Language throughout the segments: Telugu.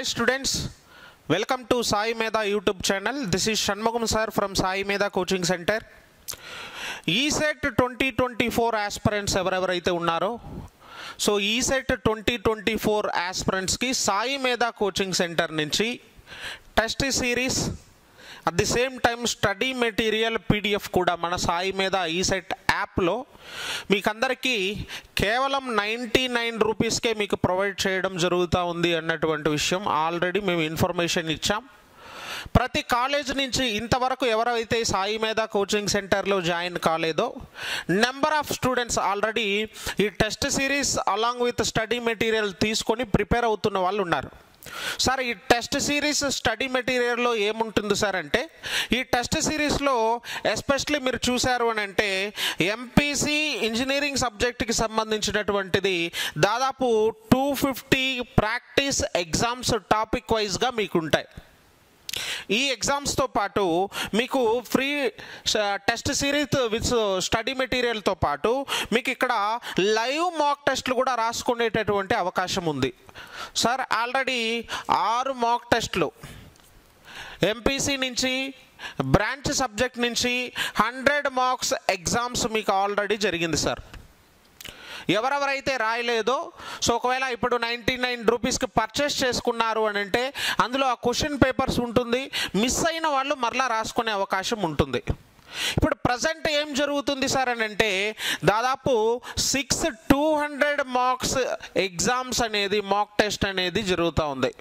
Hi students, welcome to Sai Medha YouTube channel. This is Shanmugam sir from Sai Medha Coaching Center. ESET 2024 aspirants ఎవరెవరైతే ఉన్నారో సో ESET 2024 aspirants కి సాయి మేధా కోచింగ్ సెంటర్ నుంచి test series at the same time study material PDF కూడా మన సాయి మేధా ESET యాప్లో మీకు అందరికీ కేవలం 99 రూపీస్కే మీకు ప్రొవైడ్ చేయడం జరుగుతూ ఉంది అన్నటువంటి విషయం ఆల్రెడీ మేము ఇన్ఫర్మేషన్ ఇచ్చాం. ప్రతి కాలేజ్ నుంచి ఇంతవరకు ఎవరైతే సాయి మేధా కోచింగ్ సెంటర్లో జాయిన్ కాలేదో నెంబర్ ఆఫ్ స్టూడెంట్స్ ఆల్రెడీ ఈ test series along with study material తీసుకొని ప్రిపేర్ అవుతున్న వాళ్ళు ఉన్నారు. సార్ ఈ టెస్ట్ సిరీస్ స్టడీ మెటీరియల్లో ఏముంటుంది సార్ అంటే ఈ టెస్ట్ సిరీస్లో ఎస్పెషల్లీ మీరు చూశారు అని అంటే ఎంపీసీ ఇంజనీరింగ్ సబ్జెక్ట్కి సంబంధించినటువంటిది దాదాపు 250 ప్రాక్టీస్ ఎగ్జామ్స్ టాపిక్ వైజ్గా మీకు ఉంటాయి. ఈ ఎగ్జామ్స్తో పాటు మీకు free test series with study మెటీరియల్తో పాటు మీకు ఇక్కడ లైవ్ మాక్ టెస్ట్లు కూడా రాసుకునేటటువంటి అవకాశం ఉంది. సార్ ఆల్రెడీ 6 మాక్ టెస్ట్లు ఎంపీసీ నుంచి బ్రాంచ్ సబ్జెక్ట్ నుంచి 100 మార్క్స్ ఎగ్జామ్స్ మీకు ఆల్రెడీ జరిగింది సార్. ఎవరెవరైతే రాయలేదో సో ఒకవేళ ఇప్పుడు 99 రూపీస్కి పర్చేస్ చేసుకున్నారు అని అంటే అందులో ఆ క్వశ్చన్ పేపర్స్ ఉంటుంది, మిస్ అయిన వాళ్ళు మరలా రాసుకునే అవకాశం ఉంటుంది. ఇప్పుడు ప్రజెంట్ ఏం జరుగుతుంది సార్ అని అంటే దాదాపు 200 మార్క్స్ ఎగ్జామ్స్ అనేది మాక్ టెస్ట్ అనేది జరుగుతూ ఉంది.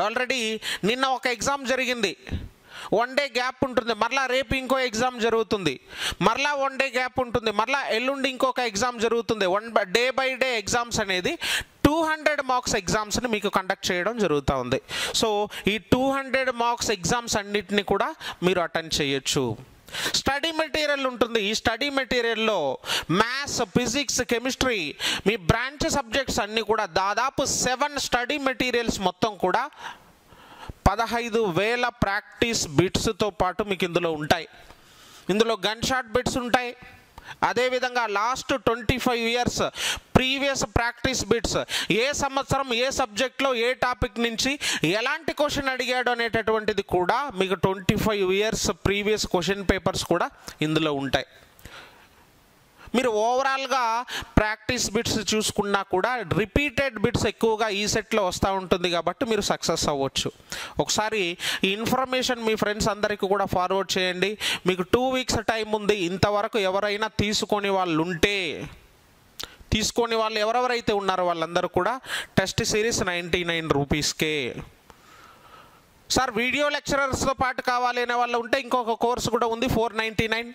ఆల్రెడీ నిన్న ఒక ఎగ్జామ్ జరిగింది, 1 డే గ్యాప్ ఉంటుంది, మరలా రేపు ఇంకో ఎగ్జామ్ జరుగుతుంది, మరలా 1 డే గ్యాప్ ఉంటుంది, మరలా ఎల్లుండి ఇంకొక ఎగ్జామ్ జరుగుతుంది. డే బై డే ఎగ్జామ్స్ అనేది 200 మార్క్స్ ఎగ్జామ్స్ని మీకు కండక్ట్ చేయడం జరుగుతూ ఉంది. సో ఈ 200 మార్క్స్ ఎగ్జామ్స్ అన్నిటిని కూడా మీరు అటెండ్ చేయొచ్చు. స్టడీ మెటీరియల్ ఉంటుంది. ఈ స్టడీ మెటీరియల్లో మ్యాథ్స్, ఫిజిక్స్, కెమిస్ట్రీ మీ బ్రాంచ్ సబ్జెక్ట్స్ అన్నీ కూడా దాదాపు 7 స్టడీ మెటీరియల్స్ మొత్తం కూడా 15,000 ప్రాక్టీస్ బిట్స్తో పాటు మీకు ఇందులో ఉంటాయి. ఇందులో గన్ షాట్ బిట్స్ ఉంటాయి, అదేవిధంగా last 25 years previous practice bits, ఏ సంవత్సరం ఏ సబ్జెక్ట్లో ఏ టాపిక్ నుంచి ఎలాంటి క్వశ్చన్ అడిగాడు అనేటటువంటిది కూడా మీకు 25 ఇయర్స్ ప్రీవియస్ క్వశ్చన్ పేపర్స్ కూడా ఇందులో ఉంటాయి. మీరు ఓవరాల్గా ప్రాక్టీస్ బిట్స్ చూసుకున్నా కూడా రిపీటెడ్ బిట్స్ ఎక్కువగా ఈ సెట్లో వస్తూ ఉంటుంది కాబట్టి మీరు సక్సెస్ అవ్వచ్చు. ఒకసారి ఈ ఇన్ఫర్మేషన్ మీ ఫ్రెండ్స్ అందరికీ కూడా ఫార్వర్డ్ చేయండి. మీకు 2 వీక్స్ టైం ఉంది. ఇంతవరకు ఎవరైనా తీసుకొని వాళ్ళు ఉంటే తీసుకొని వాళ్ళు ఎవరెవరైతే ఉన్నారో వాళ్ళందరూ కూడా టెస్ట్ సిరీస్ 99 రూపీస్కే. సార్ వీడియో లెక్చరర్స్తో పాటు కావాలి అనే వాళ్ళు ఉంటే ఇంకొక కోర్సు కూడా ఉంది 499.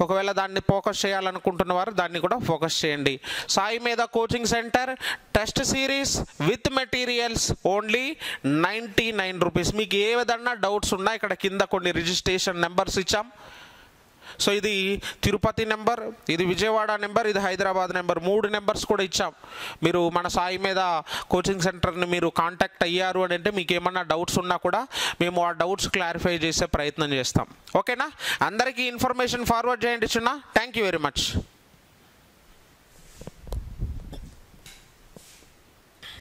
ఒకవేళ దాన్ని ఫోకస్ చేయాలనుకుంటున్న వారు దాన్ని కూడా ఫోకస్ చేయండి. Sai Medha coaching centre test series with materials only 99 rupees. మీకు ఏ విధంగా డౌట్స్ ఉన్నా ఇక్కడ కింద కొన్ని రిజిస్ట్రేషన్ నెంబర్స్ ఇచ్చాం. సో ఇది తిరుపతి నెంబర్, ఇది విజయవాడ నెంబర్, ఇది హైదరాబాద్ నెంబర్, 3 నెంబర్స్ కూడా ఇచ్చాం. మీరు మన సాయి మేధా కోచింగ్ సెంటర్ని మీరు కాంటాక్ట్ అయ్యారు అని అంటే మీకు ఏమన్నా డౌట్స్ ఉన్నా కూడా మేము ఆ డౌట్స్ క్లారిఫై చేసే ప్రయత్నం చేస్తాం. ఓకేనా? అందరికీ ఇన్ఫర్మేషన్ ఫార్వర్డ్ చేయండి చిన్న. Thank you very much.